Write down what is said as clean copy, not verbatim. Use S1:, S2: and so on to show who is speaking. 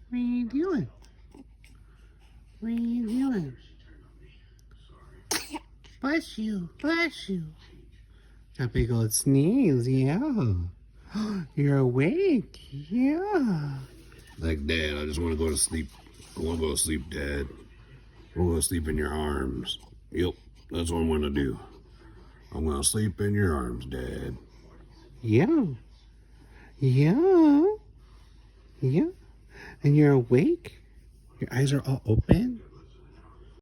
S1: What are you doing? What are you doing? Bless you, bless you. A big old sneeze, yeah. You're awake, yeah.
S2: Like, Dad, I just want to go to sleep. I want to go to sleep, Dad. I want to go to sleep in your arms. Yep, that's what I'm going to do. I'm going to sleep in your arms, Dad.
S1: Yeah. Yeah. Yeah. And you're awake? Your eyes are all open?